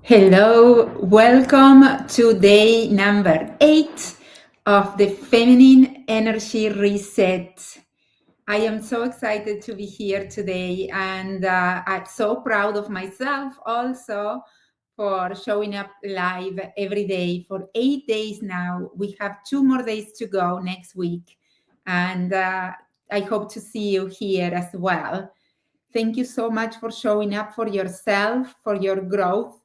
Hello, welcome to day number 8 of the Feminine Energy Reset. I am so excited to be here today, and I'm so proud of myself also for showing up live every day for 8 days now. We have 2 more days to go next week, and I hope to see you here as well. Thank you so much for showing up for yourself, for your growth,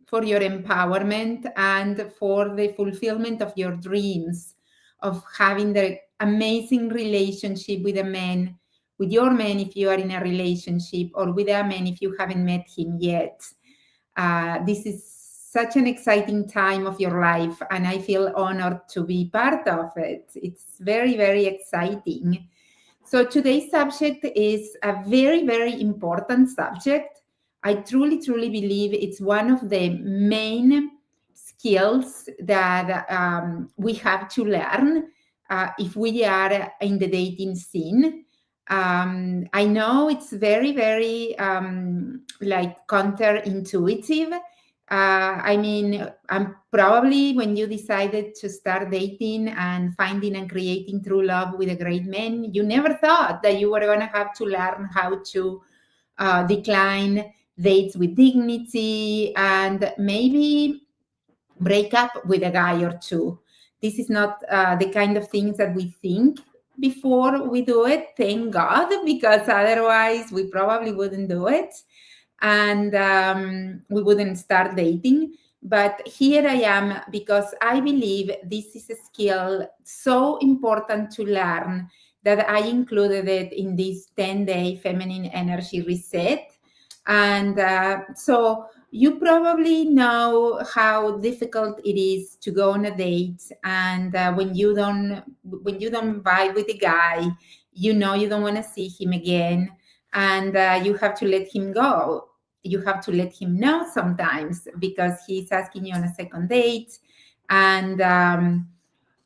for your empowerment, and for the fulfillment of your dreams of having the amazing relationship with a man, with your man if you are in a relationship, or with a man if you haven't met him yet. This is such an exciting time of your life, and I feel honored to be part of it. It's very, very exciting. So today's subject is a very, very important subject. I truly, truly believe it's one of the main skills that we have to learn if we are in the dating scene. I know it's very, very like counterintuitive. I mean, I'm probably when you decided to start dating and finding and creating true love with a great man, you never thought that you were going to have to learn how to decline dates with dignity and maybe break up with a guy or two. This is not the kind of things that we think before we do it, thank God, because otherwise we probably wouldn't do it and we wouldn't start dating. But here I am because I believe this is a skill so important to learn that I included it in this 10-day feminine energy reset. And so you probably know how difficult it is to go on a date, and when you don't vibe with the guy, you know you don't want to see him again, and you have to let him go. You have to let him know sometimes because he's asking you on a second date, and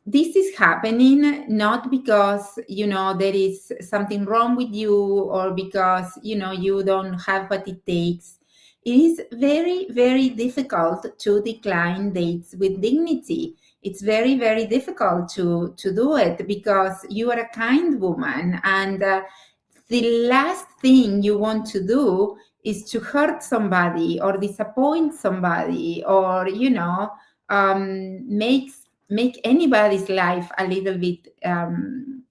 this is happening not because there is something wrong with you or because you don't have what it takes. It is very, very difficult to decline dates with dignity. It's very, very difficult to do it because you are a kind woman, and the last thing you want to do is to hurt somebody or disappoint somebody or make anybody's life a little bit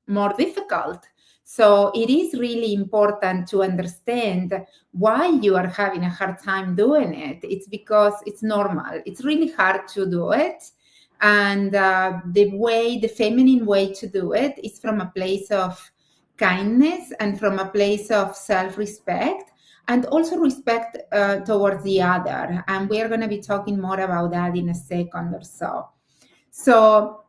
more difficult. So it is really important to understand why you are having a hard time doing it. It's because it's normal. It's really hard to do it. And the feminine way to do it is from a place of kindness and from a place of self-respect and also respect towards the other. And we are going to be talking more about that in a second or so. So,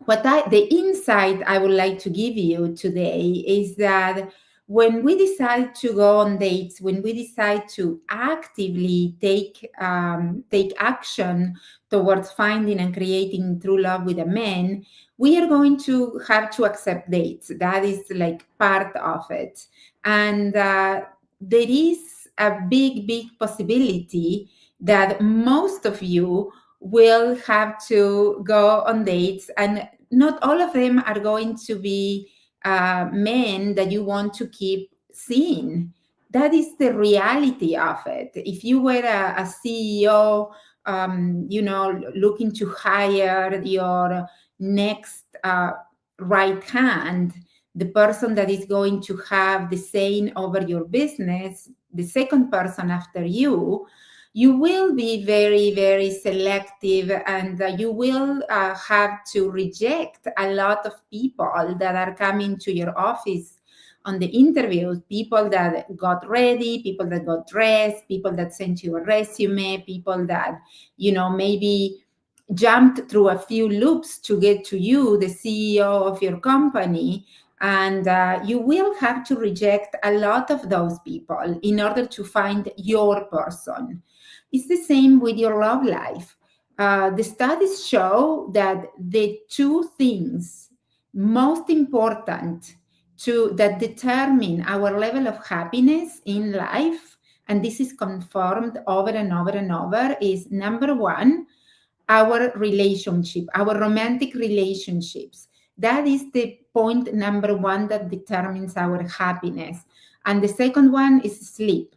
the insight I would like to give you today is that when we decide to go on dates, when we decide to actively take action towards finding and creating true love with a man, we are going to have to accept dates. That is like part of it, and there is a big, big possibility that most of you will have to go on dates, and not all of them are going to be men that you want to keep seeing. That is the reality of it. If you were a CEO, looking to hire your next right hand, the person that is going to have the saying over your business, the second person after you will be very, very selective, and you will have to reject a lot of people that are coming to your office on the interviews, people that got ready, people that got dressed, people that sent you a resume, people that, maybe jumped through a few loops to get to you, the CEO of your company. And you will have to reject a lot of those people in order to find your person. It's the same with your love life. The studies show that the two things most important that determine our level of happiness in life and this is confirmed over and over and over, is number one, our relationship, our romantic relationships. That is the point number one that determines our happiness. And the second one is sleep.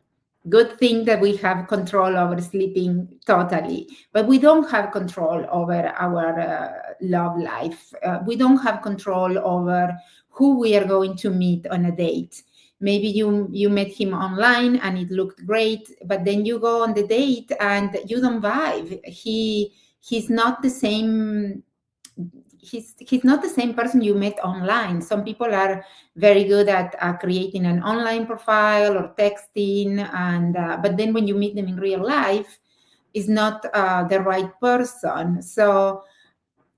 Good thing that we have control over sleeping totally, but we don't have control over our love life. We don't have control over who we are going to meet on a date. Maybe you met him online and it looked great, but then you go on the date and you don't vibe. He's not the same. He's not the same person you met online. Some people are very good at creating an online profile or texting, and but then when you meet them in real life, is not the right person. So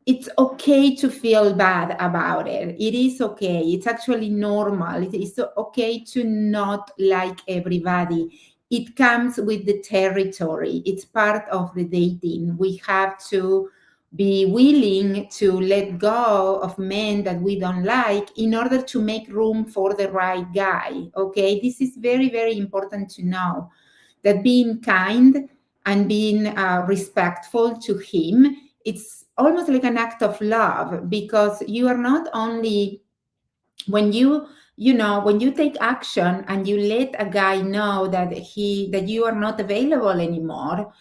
it's okay to feel bad about it. It is okay. It's actually normal. It is okay to not like everybody. It comes with the territory. It's part of the dating. We have to be willing to let go of men that we don't like in order to make room for the right guy. Okay, this is very, very important to know, that being kind and being respectful to him, it's almost like an act of love, because you are not only, when when you take action and you let a guy know that you are not available anymore,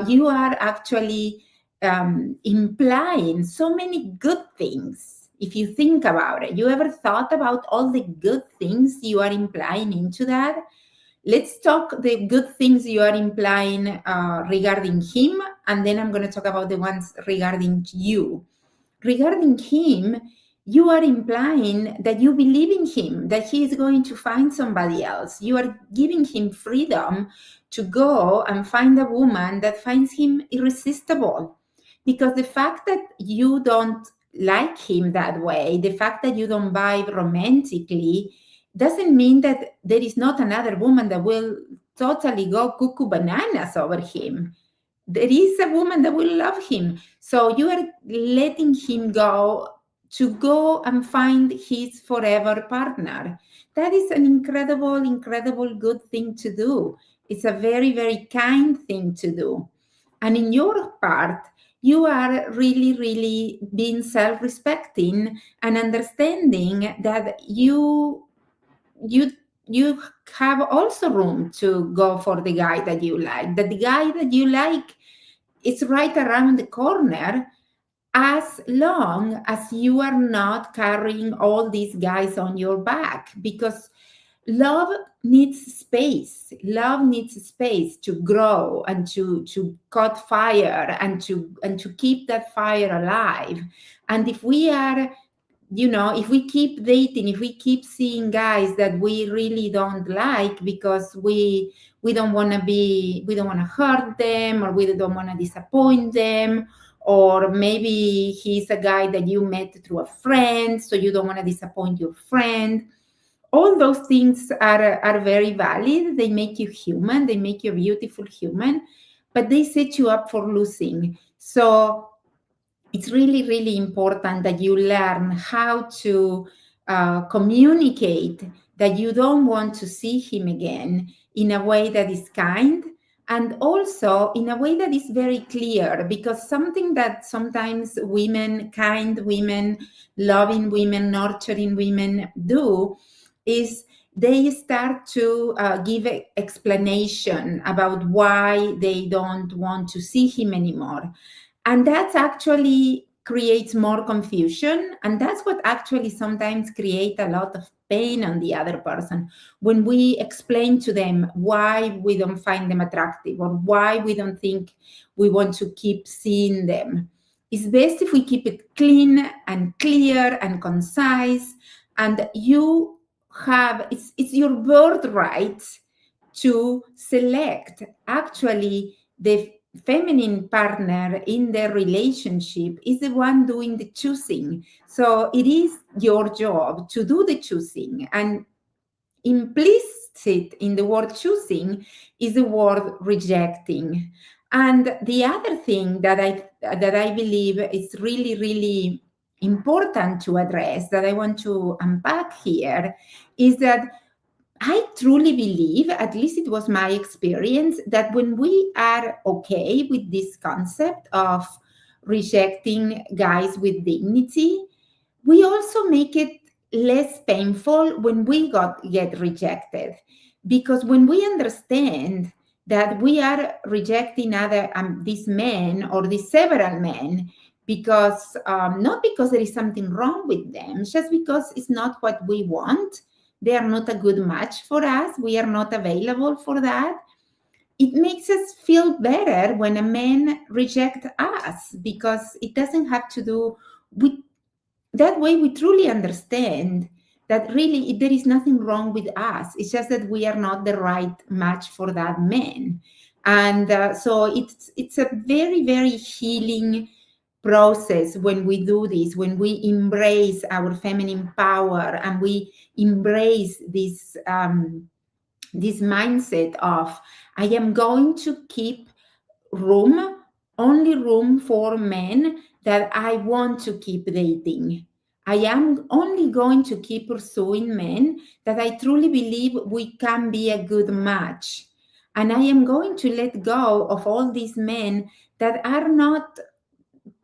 you are actually implying so many good things. If you think about it, you ever thought about all the good things you are implying into that? Let's talk the good things you are implying regarding him, and then I'm going to talk about the ones regarding you. Regarding him, you are implying that you believe in him, that he is going to find somebody else. You are giving him freedom to go and find a woman that finds him irresistible. Because the fact that you don't like him that way, the fact that you don't vibe romantically, doesn't mean that there is not another woman that will totally go cuckoo bananas over him. There is a woman that will love him. So you are letting him go and find his forever partner. That is an incredible, incredible good thing to do. It's a very, very kind thing to do. And in your part, you are really, really being self-respecting and understanding that you you have also room to go for the guy that you like, that the guy that you like is right around the corner, as long as you are not carrying all these guys on your back. Because love needs space. Love needs space to grow and to cut fire and to keep that fire alive. And if we are, if we keep dating, if we keep seeing guys that we really don't like because we don't want to hurt them, or we don't want to disappoint them, or maybe he's a guy that you met through a friend, so you don't want to disappoint your friend. All those things are very valid. They make you human. They make you a beautiful human, but they set you up for losing. So it's really, really important that you learn how to communicate that you don't want to see him again in a way that is kind, and also in a way that is very clear. Because something that sometimes women, kind women, loving women, nurturing women do is they start to give an explanation about why they don't want to see him anymore. And that actually creates more confusion. And that's what actually sometimes creates a lot of pain on the other person, when we explain to them why we don't find them attractive, or why we don't think we want to keep seeing them. It's best if we keep it clean and clear and concise. And you have, it's your birthright to select actually the feminine partner in the relationship is the one doing the choosing. So it is your job to do the choosing. And implicit in the word choosing is the word rejecting. And the other thing that I believe is really, really important to address, that I want to unpack here, is that I truly believe, at least it was my experience, that when we are okay with this concept of rejecting guys with dignity, we also make it less painful when we get rejected, because when we understand that we are rejecting other these men or these several men because not because there is something wrong with them, just because it's not what we want, they are not a good match for us, we are not available for that. It makes us feel better when a man rejects us, because it doesn't have to do with that. Way we truly understand that really there is nothing wrong with us, it's just that we are not the right match for that man. And so it's a very, very healing process when we do this, when we embrace our feminine power and we embrace this mindset of, I am going to keep room, only room for men that I want to keep dating. I am only going to keep pursuing men that I truly believe we can be a good match. And I am going to let go of all these men that are not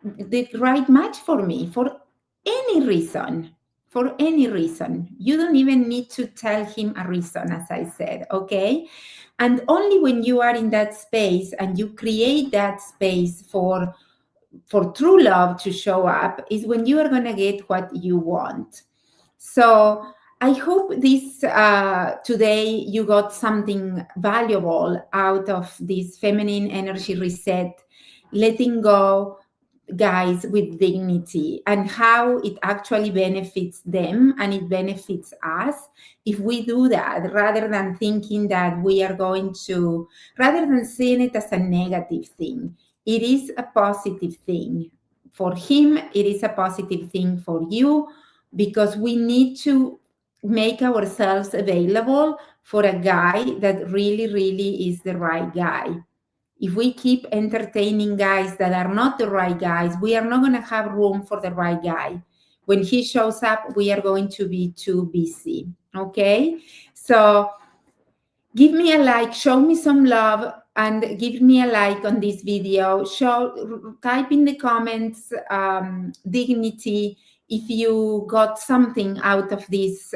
the right match for me for any reason. For any reason. You don't even need to tell him a reason, as I said, okay? And only when you are in that space and you create that space for true love to show up is when you are going to get what you want. So I hope this today you got something valuable out of this feminine energy reset, letting go guys with dignity, and how it actually benefits them and it benefits us if we do that, rather than thinking that we are going to, rather than seeing it as a negative thing. It is a positive thing for him, it is a positive thing for you, because we need to make ourselves available for a guy that really, really is the right guy. If we keep entertaining guys that are not the right guys, we are not going to have room for the right guy. When he shows up, we are going to be too busy. Okay? So give me a like, show me some love, and give me a like on this video. Type in the comments dignity if you got something out of this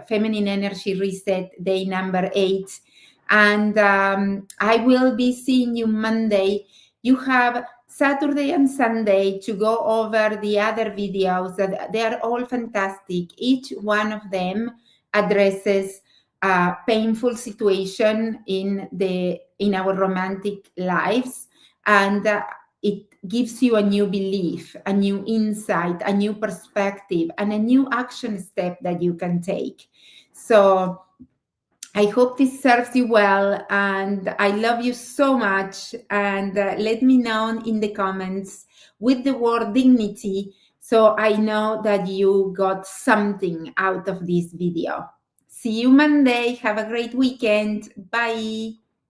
feminine energy reset day number 8. And I will be seeing you Monday. You have Saturday and Sunday to go over the other videos that they are all fantastic. Each one of them addresses a painful situation in our romantic lives, and it gives you a new belief, a new insight, a new perspective, and a new action step that you can take. So I hope this serves you well, and I love you so much. And let me know in the comments with the word dignity, so I know that you got something out of this video. See you Monday. Have a great weekend. Bye.